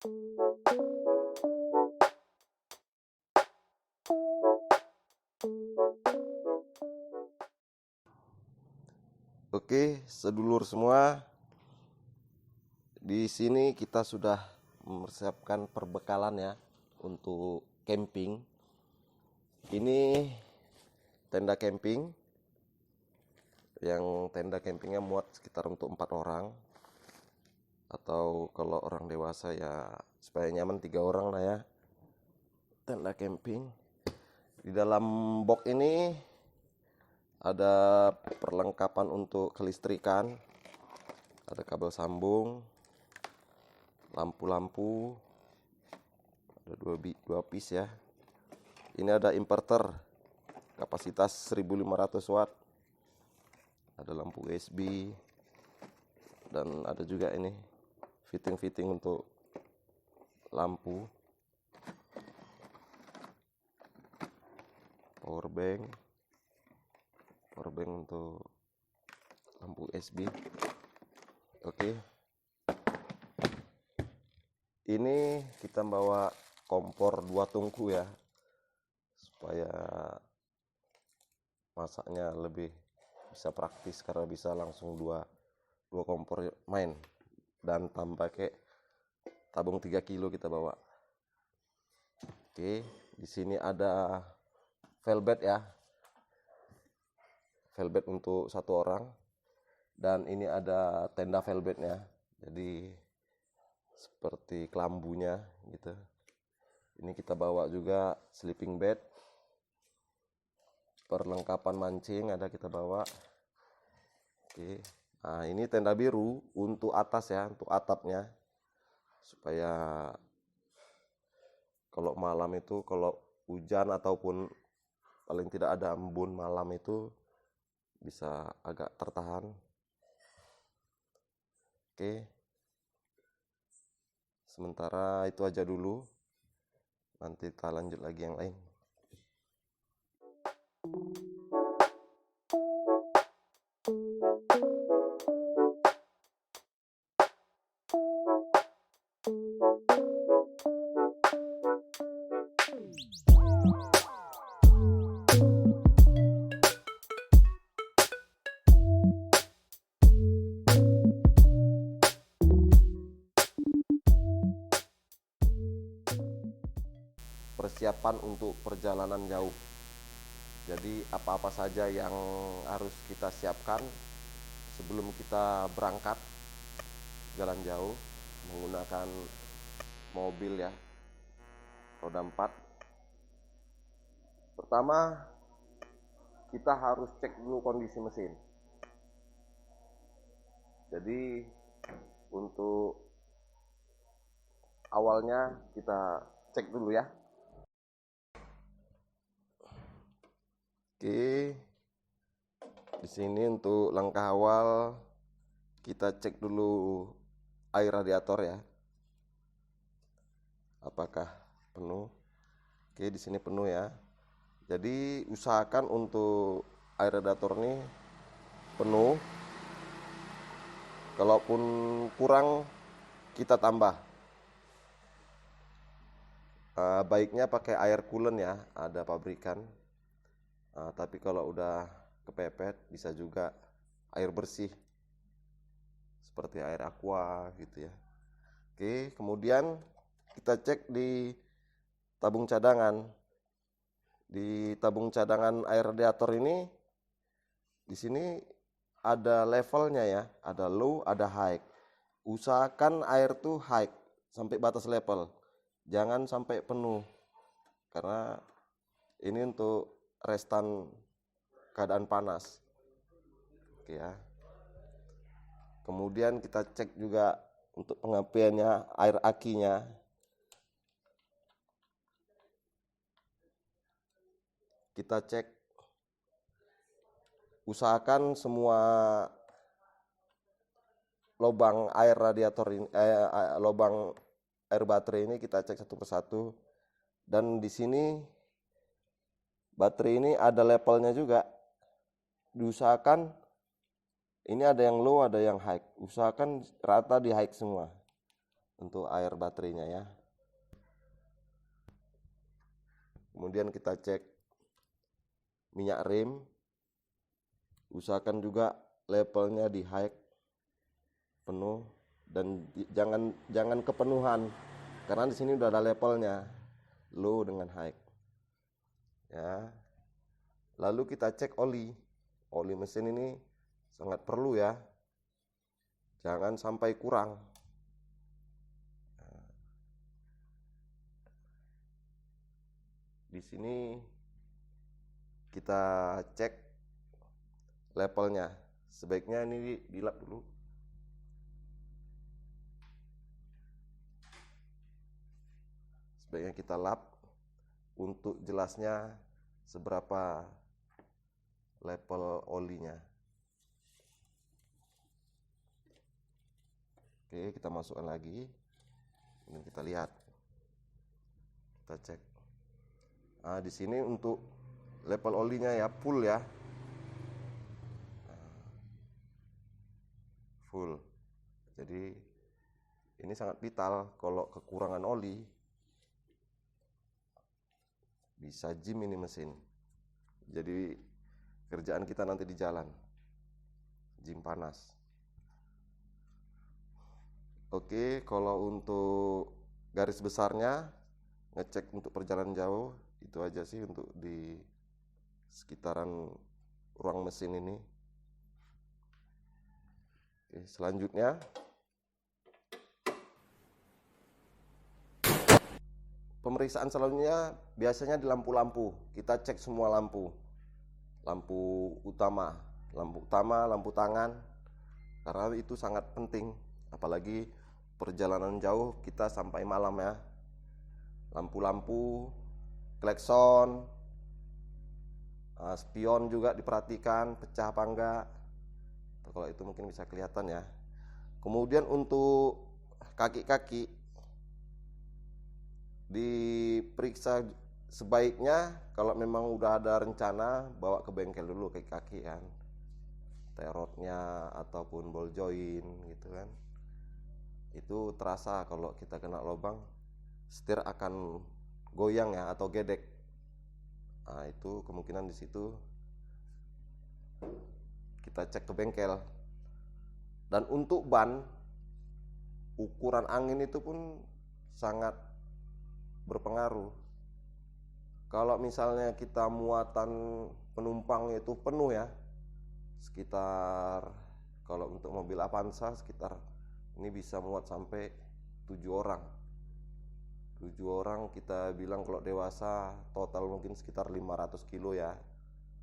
Oke, sedulur semua, di sini kita sudah mempersiapkan perbekalan ya untuk camping. Ini tenda camping, yang tenda campingnya muat sekitar untuk 4 orang, atau kalau orang dewasa ya supaya nyaman 3 orang lah ya. Tenda camping. Di dalam box ini ada perlengkapan untuk kelistrikan, ada kabel sambung, lampu-lampu, ada dua piece ya. Ini ada inverter kapasitas 1500 watt, ada lampu USB, dan ada juga ini fitting untuk lampu, power bank untuk lampu USB. Oke, ini kita bawa kompor 2 tungku ya, supaya masaknya lebih bisa praktis karena bisa langsung dua kompor main, dan tambah pakai tabung 3 kilo kita bawa. Oke, di sini ada velvet ya, velvet untuk 1 orang, dan ini ada tenda velvetnya, jadi seperti kelambunya gitu. Ini kita bawa juga sleeping bed, perlengkapan mancing ada kita bawa. Oke, nah ini tenda biru untuk atas ya, untuk atapnya, supaya kalau malam itu, kalau hujan ataupun paling tidak ada embun malam itu bisa agak tertahan. Oke, sementara itu aja dulu, nanti kita lanjut lagi yang lain. Persiapan untuk perjalanan jauh. Jadi apa-apa saja yang harus kita siapkan sebelum kita berangkat jalan jauh menggunakan mobil ya, roda 4. Pertama, kita harus cek dulu kondisi mesin. Jadi untuk awalnya kita cek dulu ya. Oke, di sini untuk langkah awal kita cek dulu air radiator ya, apakah penuh. Oke, di sini penuh ya. Jadi usahakan untuk air radiator ini penuh. Kalaupun kurang kita tambah. Baiknya pakai air coolant ya, ada pabrikan. Tapi kalau udah kepepet bisa juga air bersih seperti air aqua gitu ya. Oke, kemudian kita cek di tabung cadangan. Di tabung cadangan air radiator ini, di sini ada levelnya ya, ada low, ada high. Usahakan air tuh high sampai batas level, jangan sampai penuh, karena ini untuk restan keadaan panas. Oke ya. Kemudian kita cek juga untuk pengapiannya, air akinya. Kita cek, usahakan semua lubang air radiator ini, lubang air baterai ini kita cek satu persatu. Dan di sini baterai ini ada levelnya juga. Diusahakan ini ada yang low, ada yang high. Usahakan rata di high semua. untuk air baterainya ya. Kemudian kita cek minyak rem, usahakan juga levelnya di high penuh dan jangan kepenuhan, karena di sini udah ada levelnya low dengan high ya. Lalu kita cek oli mesin ini sangat perlu ya, jangan sampai kurang. Di sini kita cek levelnya, sebaiknya ini dilap dulu. Sebaiknya kita lap untuk jelasnya seberapa level olinya. Oke, kita masukkan lagi. Ini kita lihat, kita cek. Nah, di sini untuk level olinya ya full ya, full. Jadi ini sangat vital. Kalau kekurangan oli bisa jam ini mesin. Jadi kerjaan kita nanti di jalan, jam panas. Oke, kalau untuk garis besarnya ngecek untuk perjalanan jauh itu aja sih untuk di sekitaran ruang mesin ini. Oke, selanjutnya pemeriksaan selanjutnya biasanya di lampu-lampu. Kita cek semua lampu utama, lampu tangan, karena itu sangat penting, apalagi perjalanan jauh kita sampai malam ya. Lampu-lampu, klakson, spion juga diperhatikan pecah apa enggak. Kalau itu mungkin bisa kelihatan ya. Kemudian untuk kaki-kaki diperiksa sebaiknya, kalau memang udah ada rencana bawa ke bengkel dulu kaki-kaki kan, terotnya ataupun ball joint gitu kan. Itu terasa kalau kita kena lubang, setir akan goyang ya atau gedek. Nah, itu kemungkinan di situ kita cek ke bengkel. Dan untuk ban, ukuran angin itu pun sangat berpengaruh. Kalau misalnya kita muatan penumpang itu penuh ya, sekitar kalau untuk mobil Avanza sekitar ini bisa muat sampai 7 orang. 7 orang kita bilang kalau dewasa total mungkin sekitar 500 kilo ya.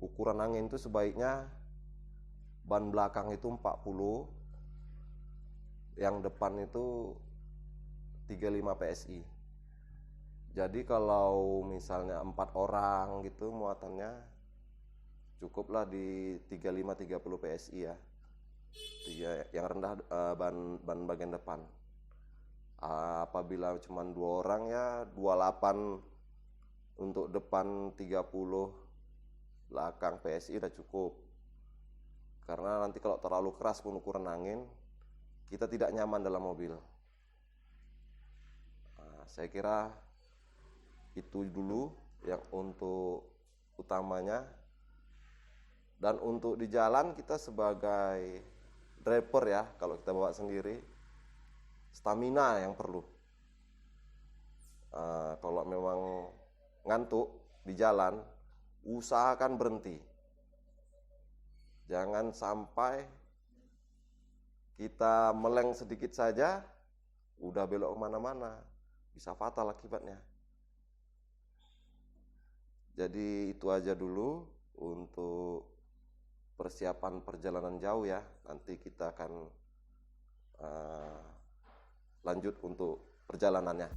Ukuran angin itu sebaiknya ban belakang itu 40, yang depan itu 35 PSI. Jadi kalau misalnya 4 orang gitu muatannya, cukuplah di 35-30 PSI ya. Yang rendah ban bagian depan. Apabila cuma 2 orang ya 28 untuk depan, 30 belakang PSI udah cukup. Karena nanti kalau terlalu keras pun ukuran angin, kita tidak nyaman dalam mobil. Saya kira itu dulu yang untuk utamanya. Dan untuk di jalan kita sebagai driver ya, kalau kita bawa sendiri, stamina yang perlu. Kalau memang ngantuk di jalan, usahakan berhenti. Jangan sampai kita meleng sedikit saja udah belok kemana-mana, bisa fatal akibatnya. Jadi itu aja dulu untuk persiapan perjalanan jauh ya. Nanti kita akan lanjut untuk perjalanannya.